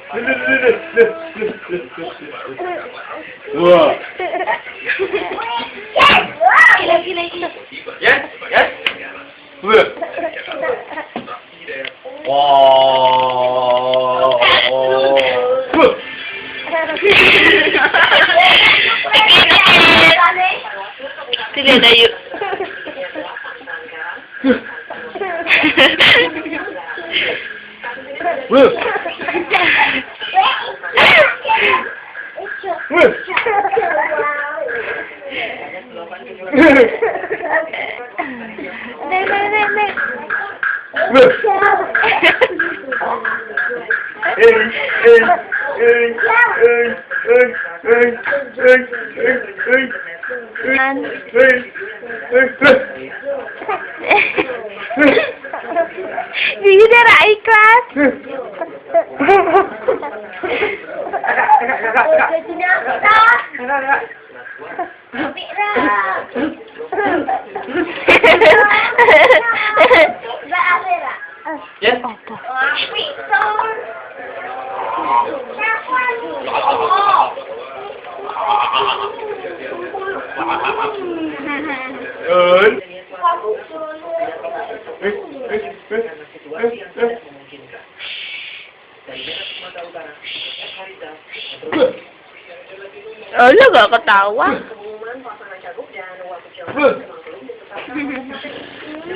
Wah. Gila itu. Ya, ya. Wah. Wow. Wah. Sila dayo. Wah. Wah. Hindi na ikhlas. Yes. Oh, lu gak ketawa?